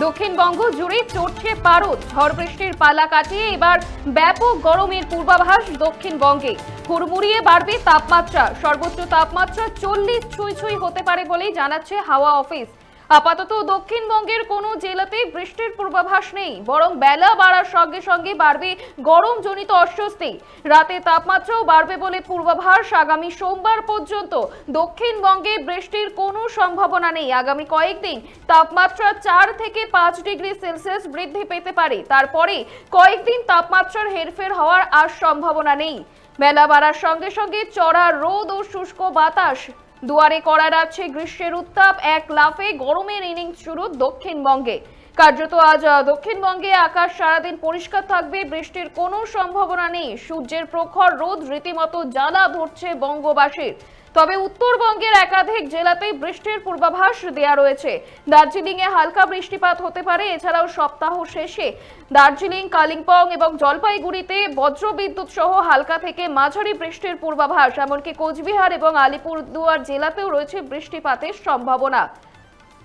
দক্ষিণবঙ্গ জুড়ে চড়ছে পারদ। ঝড় বৃষ্টির পালা কাটিয়ে এবার ব্যাপক গরমের পূর্বাভাস দক্ষিণবঙ্গে। হুড়মুড়িয়ে বাড়বে তাপমাত্রা। সর্বোচ্চ তাপমাত্রা 40 ছুঁই হতে পারে বলেই জানাচ্ছে হাওয়া অফিস। আপাতত দক্ষিণবঙ্গের কোনো জেলাতে বৃষ্টির পূর্বাভাস নেই, বরং বেলা বাড়ার সঙ্গে সঙ্গে বাড়বে গরম জনিত অস্বস্তি। রাতে তাপমাত্রাও বাড়বে বলে পূর্বাভাস। আগামী সোমবার পর্যন্ত দক্ষিণবঙ্গে বৃষ্টির কোনো সম্ভাবনা নেই। আগামী কয়েকদিন তাপমাত্রা 4 থেকে 5 ডিগ্রি সেলসিয়াস বৃদ্ধি পেতে পারে। তারপরে কয়েকদিন তাপমাত্রার হেরফের হওয়ার আর সম্ভাবনা নেই। বেলা বাড়ার সঙ্গে সঙ্গে চড়া রোদ ও শুষ্ক বাতাস দুয়ারে কড়া নাড়ছে গ্রীষ্মের উত্তাপ। এক লাফে গরমের ইনিংস শুরু দক্ষিণবঙ্গে। কার্যত আজ দক্ষিণবঙ্গে আকাশ সারাদিন পরিষ্কার থাকবে, বৃষ্টির কোনো সম্ভাবনা নেই। সূর্যের প্রখর রোদ রীতিমতো জ্বালা ধরছে বঙ্গবাসীর। তবে উত্তরবঙ্গের একাধিক জেলাতে বৃষ্টির পূর্বাভাস দেওয়া রয়েছে। দার্জিলিং এ হালকা বৃষ্টিপাত হতে পারে। এছাড়াও সপ্তাহ শেষে দার্জিলিং, কালিম্পং এবং জলপাইগুড়িতে বজ্রবিদ্যুৎ সহ হালকা থেকে মাঝারি বৃষ্টির পূর্বাভাস। এমনকি কোচবিহার এবং আলিপুরদুয়ার জেলাতেও রয়েছে বৃষ্টিপাতের সম্ভাবনা।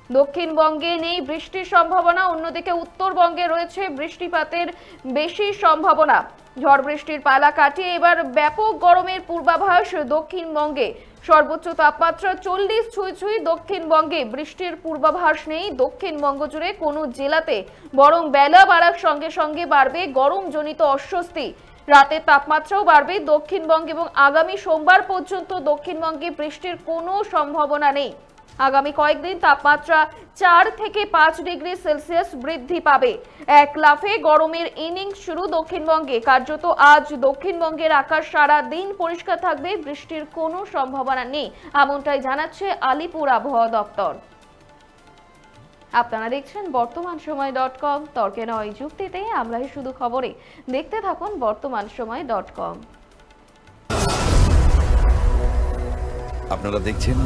দক্ষিণবঙ্গে নেই বৃষ্টির সম্ভাবনা, অন্যদিকে উত্তরবঙ্গে রয়েছে বৃষ্টিপাতের বেশি সম্ভাবনা। ঝড় বৃষ্টির পালা কাটিয়ে এবার ব্যাপক গরমের পূর্বাভাস দক্ষিণবঙ্গে। সর্বোচ্চ তাপমাত্রা 40 ছুঁই। দক্ষিণবঙ্গে বৃষ্টির পূর্বাভাস নেই দক্ষিণবঙ্গ জুড়ে কোনো জেলাতে, বরং বেলা বাড়ার সঙ্গে সঙ্গে বাড়বে গরম জনিত অস্বস্তি। রাতের তাপমাত্রাও বাড়বে দক্ষিণবঙ্গে এবং আগামী সোমবার পর্যন্ত দক্ষিণবঙ্গে বৃষ্টির কোনো সম্ভাবনা নেই। আগামী কয়েকদিন তাপমাত্রা 4 থেকে 5 ডিগ্রি সেলসিয়াস বৃদ্ধি পাবে। এক লাফে গরমের ইনিংস শুরু দক্ষিণবঙ্গে। কার্যত আজ দক্ষিণবঙ্গের আকাশ সারা দিন পরিষ্কার থাকবে, বৃষ্টির কোনো সম্ভাবনা নেই, এমনটাই জানাচ্ছে আলিপুর আবহাওয়া দপ্তর। আপনারা দেখছেন বর্তমানসময়.com। তর্কে নয় যুক্তিতে আমরাই শুধু খবরে। দেখতে থাকুন বর্তমানসময়.com। আপনারা দেখছেন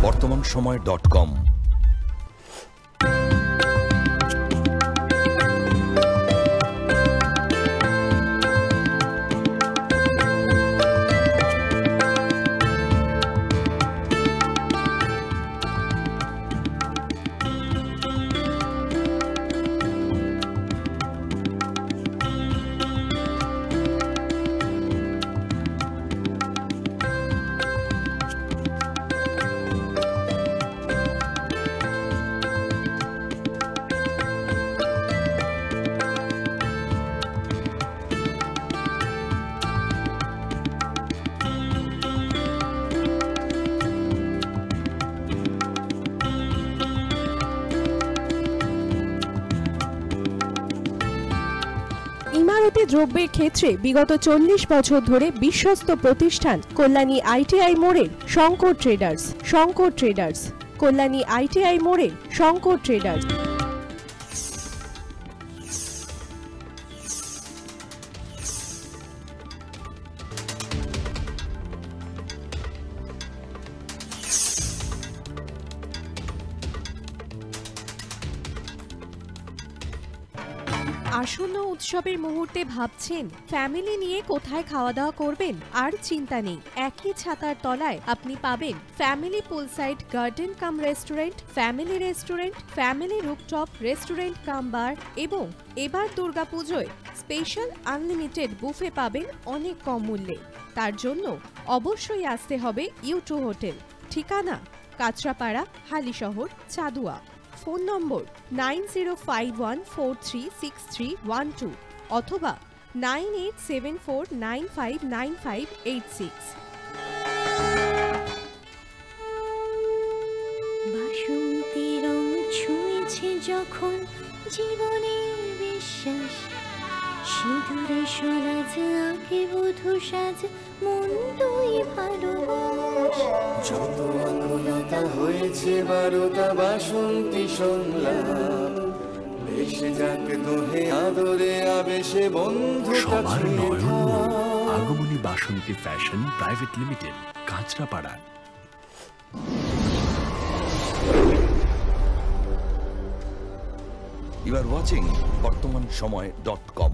বর্তমানসময়.com। ইমারতি দ্রব্যের ক্ষেত্রে বিগত 40 বছর ধরে বিশ্বস্ত প্রতিষ্ঠান কল্যাণী আইটিআই মোড়ের শঙ্কর ট্রেডার্স। কল্যাণী আইটিআই মোড়ের শঙ্কর ট্রেডার্স। আসন্ন উৎসবের মুহূর্তে ভাবছেন ফ্যামিলি নিয়ে কোথায় খাওয়া দাওয়া করবেন? আর চিন্তা নেই, একই ছাতার তলায় আপনি পাবেন family poolside garden cum restaurant, family rooftop restaurant cum bar এবং এবার দুর্গাপুজোয় স্পেশাল আনলিমিটেড বুফে পাবেন অনেক কম মূল্যে। তার জন্য অবশ্যই আসতে হবে ইউ2 হোটেল। ঠিকানা কাঁচরাপাড়া, হালিশহর, চাদুয়া। ফোন নম্বর 9051436312 অথবা 9874959586। বাসন্তী রং ছুঁয়েছে যখন জীবনের বিশ্বাস, সিঁদুরে সরাজ আঁকে বধূ সাজ, মন তুই ভালোবাস। যত আকুলতা হয়েছে বারোটা বাসন্তী সংলাপ, ভেসে যাক দোহে আদরে আবেশে বন্ধু। সবার নয়ন Agomoni Basanti fashion private limited, Kanchrapara. You are watching বর্তমানসময়.com।